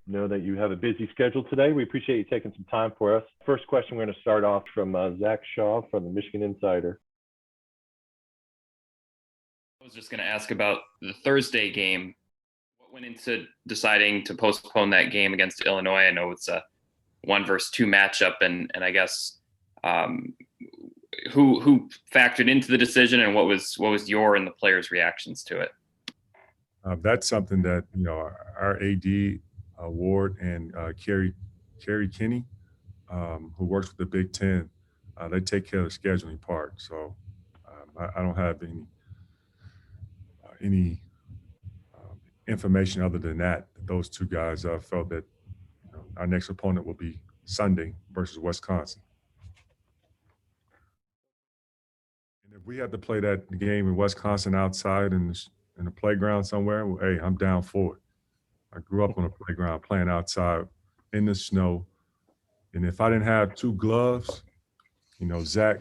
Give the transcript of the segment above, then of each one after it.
Know that you have a busy schedule today. We appreciate you taking some time for us. First question, we're going to start off from Zach Shaw from the Michigan Insider. I was just going to ask about the Thursday game. What went into deciding to postpone that game against Illinois? I know it's a 1 versus 2 matchup, and I guess who factored into the decision, and what was your and the players' reactions to it? That's something that our AD Ward and Kerry Kinney, who works with the Big Ten, they take care of the scheduling part. So I don't have any information other than that. Those two guys felt that our next opponent will be Sunday versus Wisconsin. And if we had to play that game in Wisconsin outside in the playground somewhere, well, hey, I'm down for it. I grew up on a playground playing outside in the snow. And if I didn't have 2 gloves, Zach,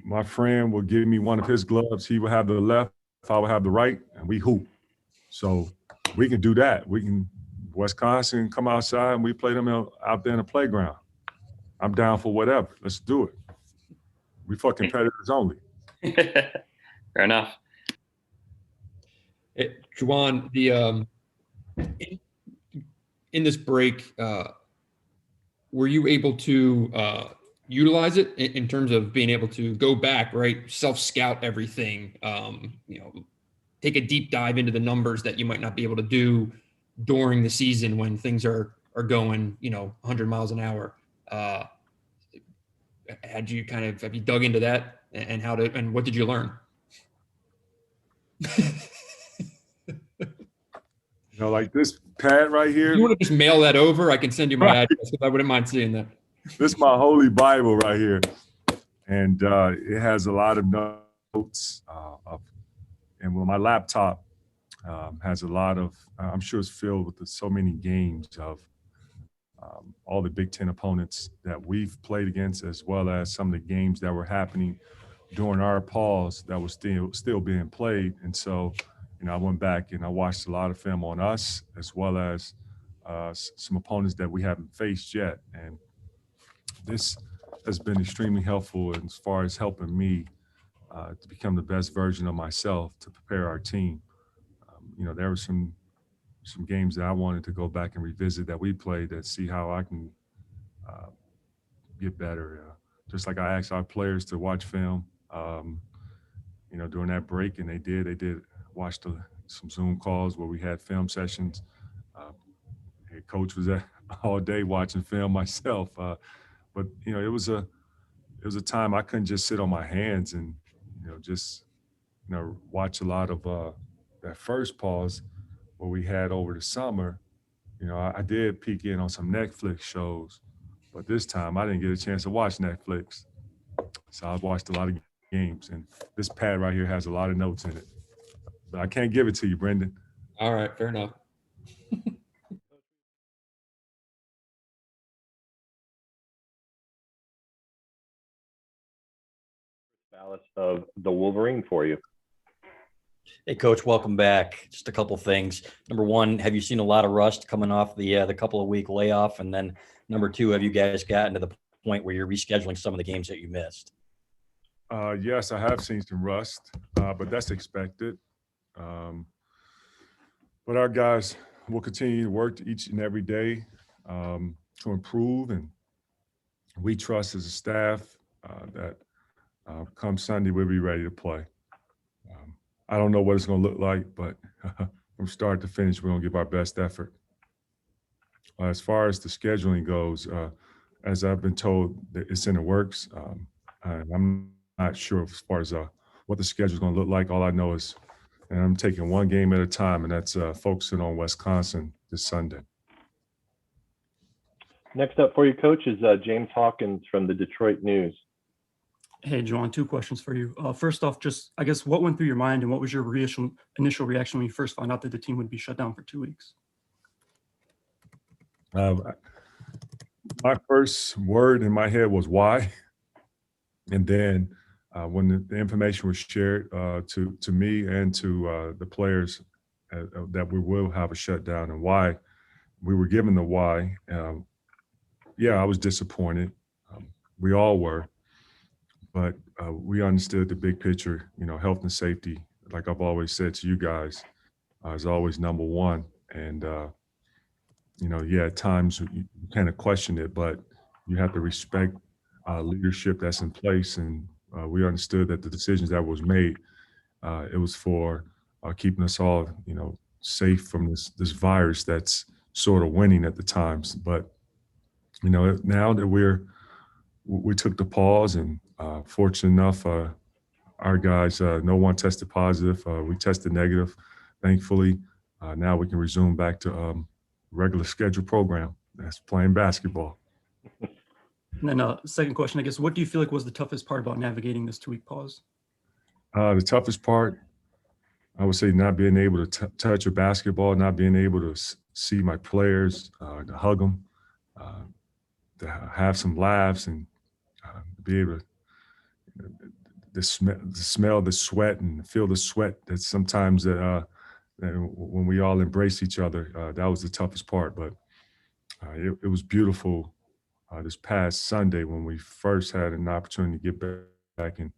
my friend would give me one of his gloves. He would have the left, I would have the right, and we hoop. So we can do that. We can, Wisconsin, come outside and we play them out there in the playground. I'm down for whatever. Let's do it. We for competitors only. Fair enough. Juwan, in this break, were you able to utilize it in terms of being able to go back, right, self-scout everything, take a deep dive into the numbers that you might not be able to do during the season when things are going, 100 miles an hour? Have you dug into that and what did you learn? Like this pad right here. You want to just mail that over? I can send you my address because I wouldn't mind seeing that. This is my holy Bible right here. And it has a lot of notes. And my laptop has a lot of, I'm sure it's filled with so many games of all the Big Ten opponents that we've played against, as well as some of the games that were happening during our pause that was still being played. And so, I went back and I watched a lot of film on us, as well as some opponents that we haven't faced yet. And this has been extremely helpful as far as helping me to become the best version of myself to prepare our team. There were some games that I wanted to go back and revisit that we played that see how I can get better. Just like I asked our players to watch film, during that break, and they did watch some Zoom calls where we had film sessions. Head coach was there all day watching film myself. But it was a time I couldn't just sit on my hands and watch a lot of that first pause what we had over the summer. I did peek in on some Netflix shows, but this time I didn't get a chance to watch Netflix. So I watched a lot of games, and this pad right here has a lot of notes in it. But I can't give it to you, Brendan. All right, fair enough. Ballast of the Wolverine for you. Hey, Coach, welcome back. Just a couple things. Number one, have you seen a lot of rust coming off the couple of week layoff? And then number two, have you guys gotten to the point where you're rescheduling some of the games that you missed? Yes, I have seen some rust, but that's expected. But our guys will continue to work each and every day to improve, and we trust as a staff that come Sunday we'll be ready to play. I don't know what it's going to look like, but from start to finish, we're going to give our best effort. As far as the scheduling goes, as I've been told, that it's in the works. I'm not sure as far as what the schedule is going to look like. All I know is, and I'm taking one game at a time, and that's focusing on Wisconsin this Sunday. Next up for you, Coach, is James Hawkins from the Detroit News. Hey, Juwan, 2 questions for you. First off, just, I guess, what went through your mind and what was your initial reaction when you first found out that the team would be shut down for 2 weeks? My first word in my head was why. And then when the information was shared to me and to the players that we will have a shutdown and why, we were given the why. Yeah, I was disappointed. We all were, but we understood the big picture. Health and safety, like I've always said to you guys, is always number one. And yeah, at times you kind of question it, but you have to respect leadership that's in place. And we understood that the decisions that was made, it was for keeping us all, safe from this virus that's sort of winning at the times. But now that we took the pause, and fortunate enough, our guys, no one tested positive. We tested negative, thankfully. Now we can resume back to regular schedule program. That's playing basketball. And then second question, I guess, what do you feel like was the toughest part about navigating this 2-week pause? The toughest part, I would say, not being able to touch a basketball, not being able to see my players, to hug them, to have some laughs, and be able to smell the sweat and feel the sweat that sometimes that when we all embrace each other, that was the toughest part. But it was beautiful this past Sunday when we first had an opportunity to get back and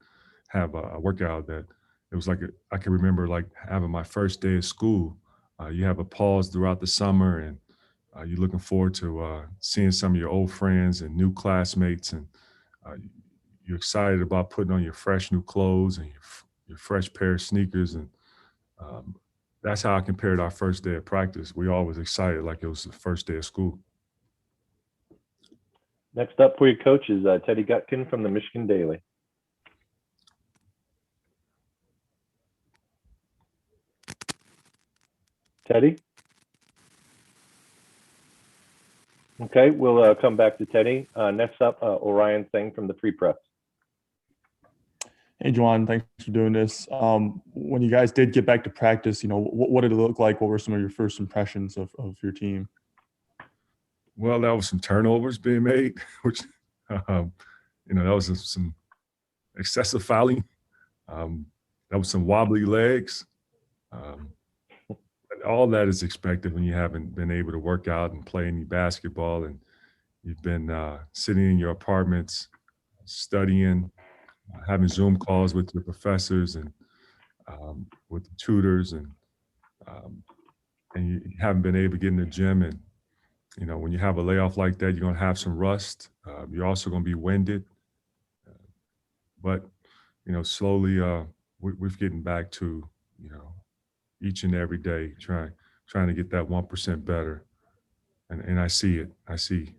have a workout. That it was like I can remember like having my first day of school. You have a pause throughout the summer, and you're looking forward to seeing some of your old friends and new classmates, and you're excited about putting on your fresh new clothes and your fresh pair of sneakers. And that's how I compared our first day of practice. We all was excited like it was the first day of school. Next up for your coach is Teddy Gutkin from the Michigan Daily. Teddy? Okay, we'll come back to Teddy. Next up, Orion Singh from the Free Press. Hey, Juwan, thanks for doing this. When you guys did get back to practice, what did it look like? What were some of your first impressions of your team? Well, there was some turnovers being made, which, that was some excessive fouling. That was some wobbly legs. All that is expected when you haven't been able to work out and play any basketball, and you've been sitting in your apartments, studying, having Zoom calls with your professors and with the tutors, and you haven't been able to get in the gym. And when you have a layoff like that, you're going to have some rust. You're also going to be winded. But slowly we're getting back to each and every day trying to get that 1% better. And I see it. I see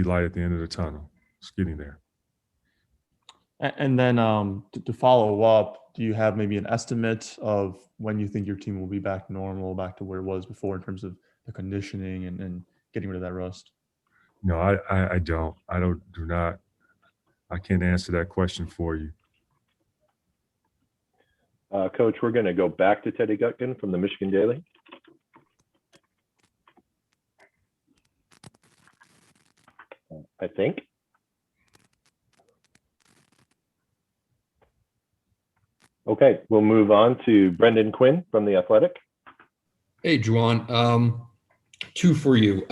light at the end of the tunnel. It's getting there. And then to follow up, do you have maybe an estimate of when you think your team will be back normal, back to where it was before in terms of the conditioning and getting rid of that rust? No, I don't. Do not. I can't answer that question for you. Coach, we're going to go back to Teddy Gutkin from the Michigan Daily. I think. Okay, we'll move on to Brendan Quinn from The Athletic. Hey, Juwan. Two for you.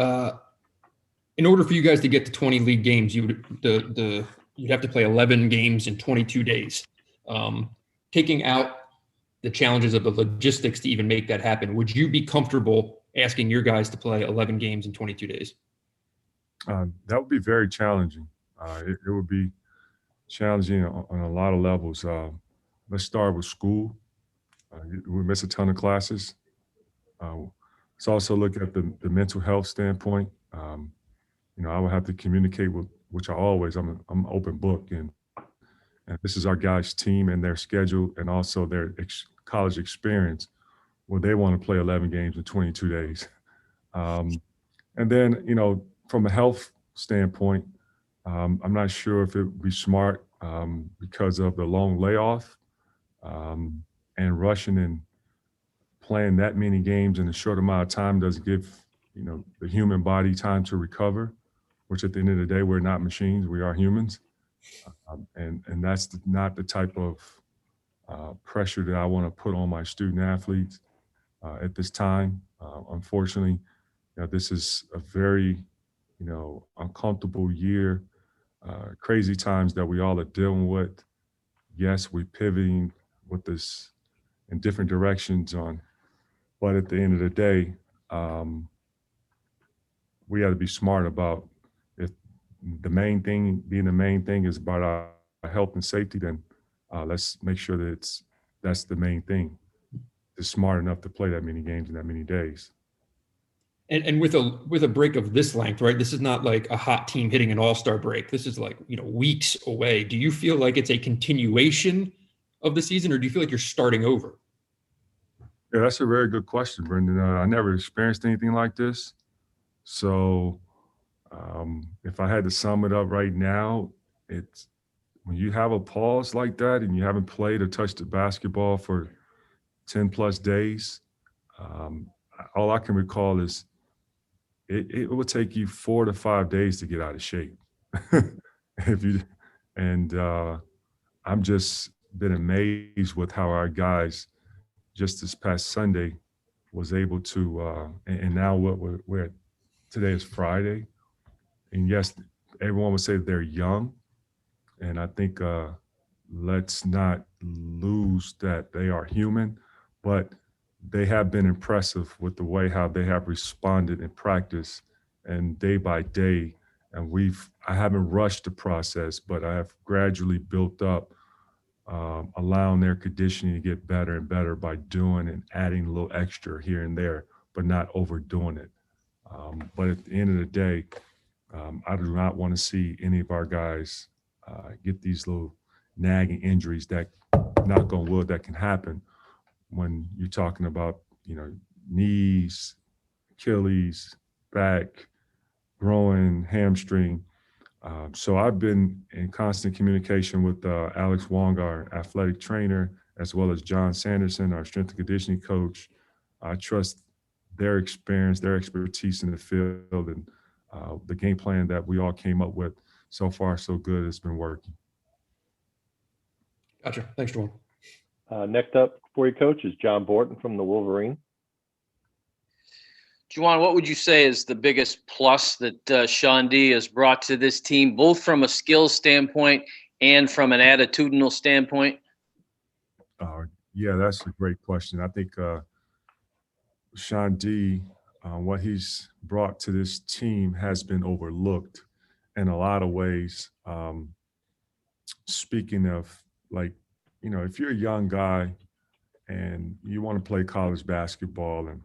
In order for you guys to get to 20 league games, you'd have to play 11 games in 22 days. Taking out the challenges of the logistics to even make that happen, would you be comfortable asking your guys to play 11 games in 22 days? That would be very challenging. It would be challenging on a lot of levels. Let's start with school. We miss a ton of classes. Let's also look at the mental health standpoint. I would have to communicate with, which I'm an open book, and this is our guys' team and their schedule, and also their college experience, where they want to play 11 games in 22 days. And then, from a health standpoint, I'm not sure if it would be smart because of the long layoff and rushing and playing that many games in a short amount of time doesn't give, the human body time to recover, which at the end of the day, we're not machines, we are humans. And that's not the type of pressure that I want to put on my student athletes at this time. Unfortunately, this is a very, uncomfortable year, crazy times that we all are dealing with. Yes, we're pivoting with this in different directions but at the end of the day, we got to be smart about if the main thing is about our health and safety, then let's make sure that that's the main thing. Is smart enough to play that many games in that many days. And with a break of this length, right? This is not like a hot team hitting an all-star break. This is like, weeks away. Do you feel like it's a continuation of the season, or do you feel like you're starting over? Yeah, that's a very good question, Brendan. I never experienced anything like this. So if I had to sum it up right now, it's when you have a pause like that and you haven't played or touched the basketball for 10 plus days, all I can recall is it will take you 4 to 5 days to get out of shape. I'm just been amazed with how our guys just this past Sunday was able to, and now what we're at, today is Friday. And yes, everyone would say they're young. And I think let's not lose that they are human, but they have been impressive with the way how they have responded in practice and day by day. And I haven't rushed the process, but I have gradually built up, allowing their conditioning to get better and better by doing and adding a little extra here and there, but not overdoing it. But at the end of the day, I do not want to see any of our guys get these little nagging injuries that, knock on wood, that can happen when you're talking about, knees, Achilles, back, groin, hamstring. So I've been in constant communication with Alex Wong, our athletic trainer, as well as John Sanderson, our strength and conditioning coach. I trust their experience, their expertise in the field, and the game plan that we all came up with. So far, so good. It's been working. Gotcha. Thanks, Juwan. Next up for you, Coach, is John Borton from the Wolverine. Juwan, what would you say is the biggest plus that Sean D has brought to this team, both from a skills standpoint and from an attitudinal standpoint? Yeah, that's a great question. I think Sean D, what he's brought to this team has been overlooked in a lot of ways. Speaking of, like, if you're a young guy and you want to play college basketball and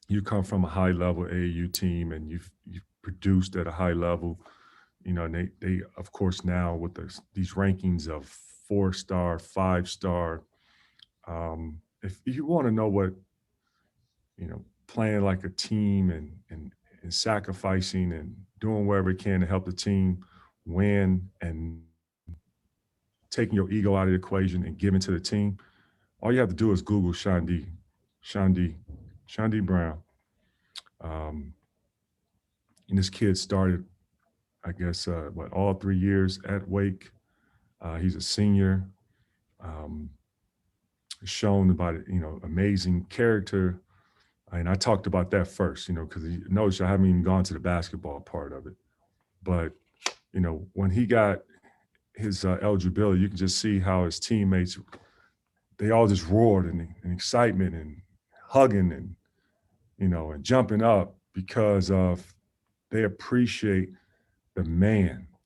you come from a high level AAU team and you've produced at a high level, and they of course now with these rankings of 4-star, 5-star, if you want to know what, playing like a team and sacrificing and doing whatever it can to help the team win and taking your ego out of the equation and giving to the team, all you have to do is Google Sean D. Brown. And this kid started, I guess, all 3 years at Wake. He's a senior. Shown about it, amazing character. And I talked about that first, because notice I haven't even gone to the basketball part of it. But, when he got his eligibility, you can just see how his teammates, they all just roared in excitement and hugging and, and jumping up because of they appreciate the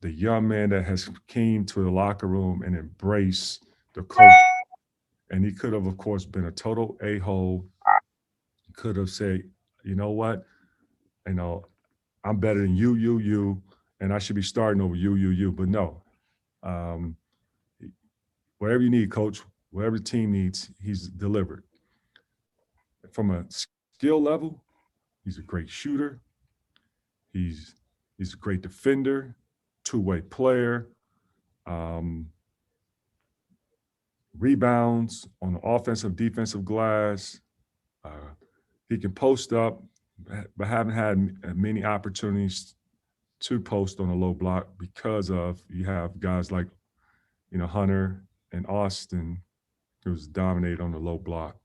young man that has came to the locker room and embraced the coach. And he could have, of course, been a total a-hole. Could have said, you know what, I'm better than you, and I should be starting over you. But no, whatever you need, coach, whatever the team needs, he's delivered. From a skill level, he's a great shooter. He's a great defender, two-way player. Rebounds on the offensive, defensive glass. He can post up, but haven't had many opportunities to post on a low block because of you have guys like, Hunter and Austin who's dominate on the low block.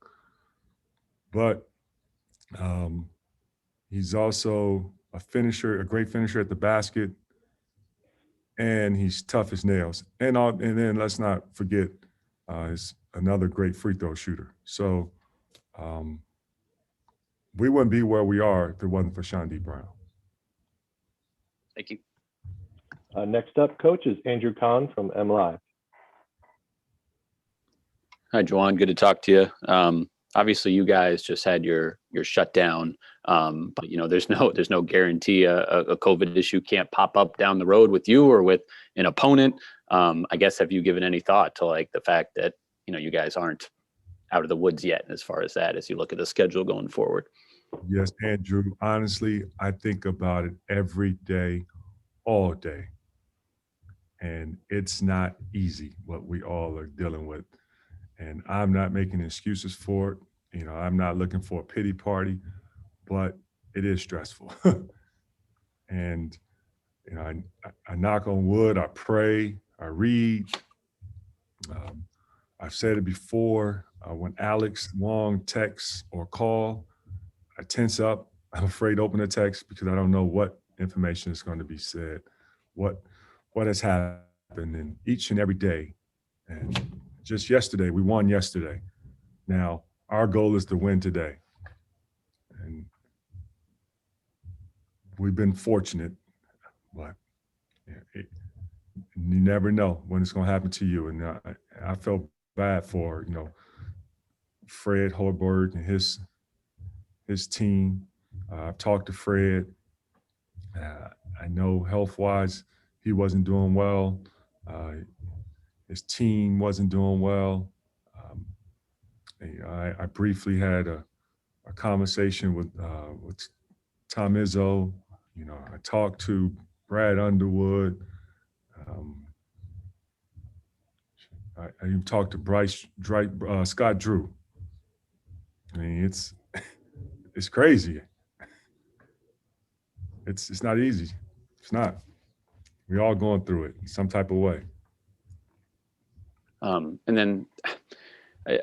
But He's also a finisher, a great finisher at the basket, and he's tough as nails. And then let's not forget, he's another great free throw shooter. So we wouldn't be where we are if it wasn't for Shawnee Brown. Thank you. Next up, Coach, is Andrew Kahn from MLive. Hi, Juwan. Good to talk to you. Obviously, you guys just had your shutdown, but there's no guarantee a COVID issue can't pop up down the road with you or with an opponent. I guess, have you given any thought to like the fact that you guys aren't out of the woods yet as far as that, as you look at the schedule going forward? Yes, Andrew. Honestly, I think about it every day, all day, and it's not easy what we all are dealing with. And I'm not making excuses for it. I'm not looking for a pity party, but it is stressful. And, I knock on wood, I pray, I read. I've said it before, when Alex Wong texts or call, I tense up. I'm afraid to open a text because I don't know what information is going to be said, what has happened in each and every day. And just yesterday, we won yesterday. Now, our goal is to win today. And we've been fortunate, but you never know when it's going to happen to you. And I felt bad for, Fred Hoiberg and his team. I've talked to Fred. I know health-wise, he wasn't doing well. His team wasn't doing well. I briefly had a conversation with Tom Izzo. I talked to Brad Underwood. I even talked to Scott Drew. I mean, it's crazy. It's not easy. It's not. We're all going through it in some type of way. And then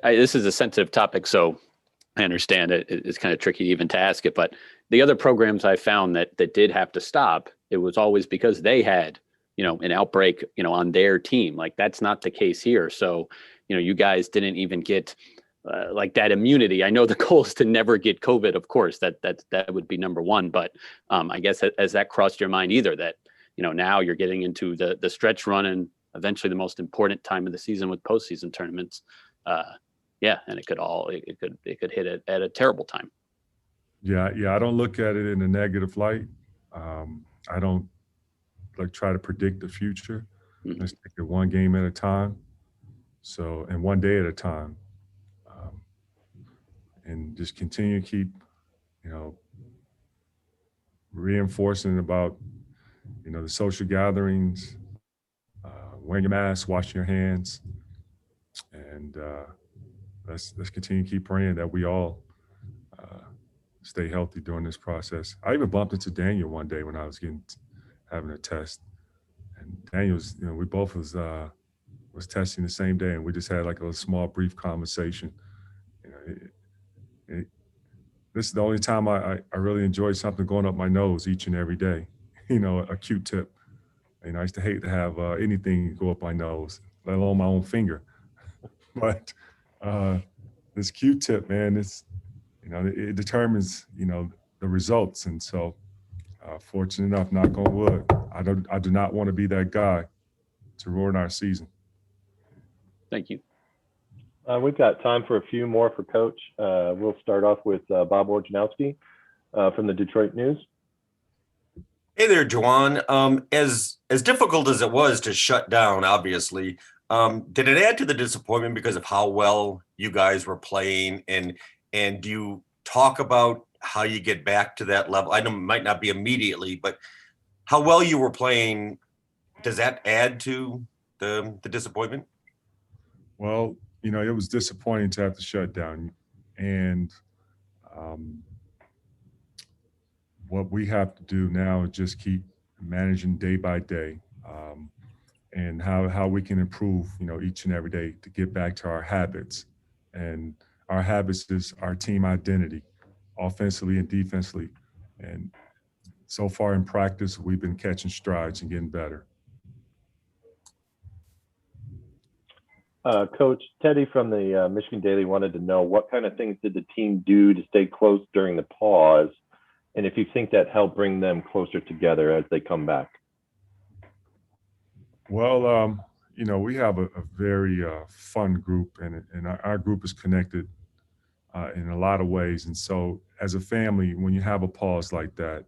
this is a sensitive topic, so I understand it's kind of tricky even to ask it, but the other programs I found that did have to stop, it was always because they had, an outbreak, on their team. Like that's not the case here. So, you guys didn't even get like that immunity. I know the goal is to never get COVID, of course, that would be number one. But I guess has that crossed your mind either that, now you're getting into the stretch run and eventually the most important time of the season with postseason tournaments. And it could hit at a terrible time. Yeah. I don't look at it in a negative light. I don't try to predict the future. Mm-hmm. Let's take it one game at a time. So, and one day at a time. And just continue to keep, reinforcing about, the social gatherings, wearing your mask, washing your hands, and let's continue to keep praying that we all stay healthy during this process. I even bumped into Daniel one day when I was having a test, and Daniel's, we both was testing the same day, and we just had like a small brief conversation. This is the only time I really enjoy something going up my nose each and every day. A Q-tip. I used to hate to have anything go up my nose, let alone my own finger. But this Q-tip, man, it's it determines the results. And so, fortunate enough, knock on wood, I do not want to be that guy to ruin our season. Thank you. We've got time for a few more for Coach. We'll start off with Bob Orjanowski from the Detroit News. Hey there, Juwan. As difficult as it was to shut down, obviously, did it add to the disappointment because of how well you guys were playing? And do you talk about how you get back to that level? I know it might not be immediately, but how well you were playing, does that add to the disappointment? Well, it was disappointing to have to shut down. And what we have to do now is just keep managing day by day, and how we can improve, each and every day to get back to our habits. And our habits is our team identity, offensively and defensively. And so far in practice, we've been catching strides and getting better. Coach Teddy from the Michigan Daily wanted to know what kind of things did the team do to stay close during the pause, and if you think that helped bring them closer together as they come back. Well, you know, we have a very fun group, and our group is connected in a lot of ways. And so as a family, when you have a pause like that,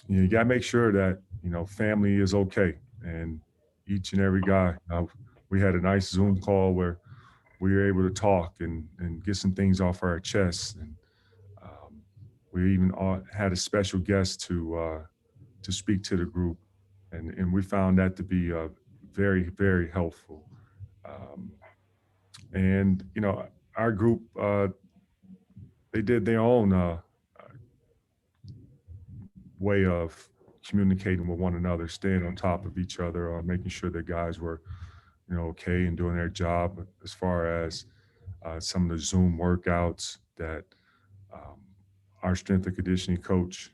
you got to make sure that, you know, family is okay. And each and every guy, we had a nice Zoom call where we were able to talk and get some things off our chests. And we even had a special guest to speak to the group. And we found that to be very, very helpful. And, you know, our group, they did their own way of communicating with one another, staying on top of each other, making sure that guys were, you know, okay and doing their job. As far as some of the Zoom workouts that our strength and conditioning coach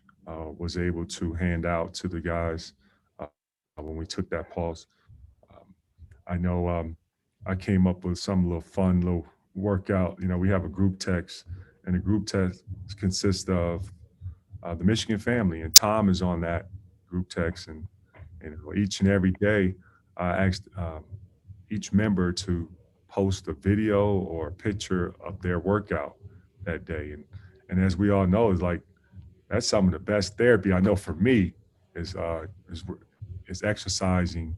was able to hand out to the guys when we took that pause. I know I came up with some little fun little workout. You know, we have a group text, and the group text consists of the Michigan family, and Tom is on that group text. And each and every day, I asked each member to post a video or a picture of their workout that day. And as we all know, is like that's some of the best therapy I know for me is exercising.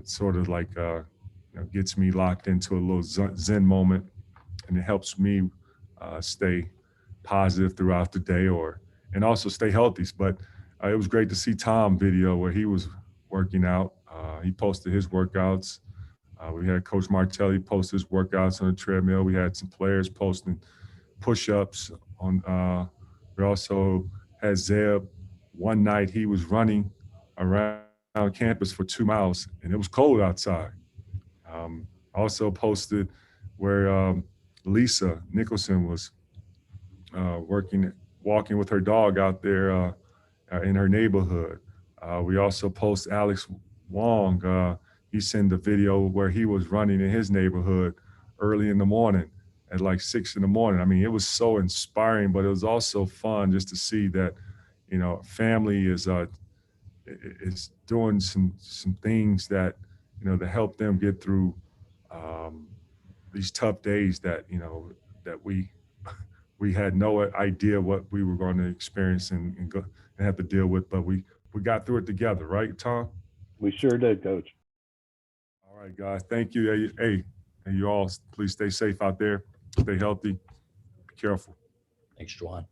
Sort of like you know, gets me locked into a little Zen moment, and it helps me stay positive throughout the day, and also stay healthy. But it was great to see Tom video where he was working out. He posted his workouts. We had Coach Martelli post his workouts on the treadmill. We had some players posting push-ups on. We also had Zeb. One night he was running around campus for 2 miles, and it was cold outside. Also posted where Lisa Nicholson was walking with her dog out there in her neighborhood. We also post Alex Wong. He sent a video where he was running in his neighborhood early in the morning at like 6 in the morning. I mean, it was so inspiring, but it was also fun just to see that, you know, family is doing some things that, you know, to help them get through these tough days that, you know, that we had no idea what we were going to experience and have to deal with, but we got through it together, right, Tom? We sure did, Coach. All right, guys, thank you. Hey, and you all, please stay safe out there, stay healthy, be careful. Thanks, Juwan.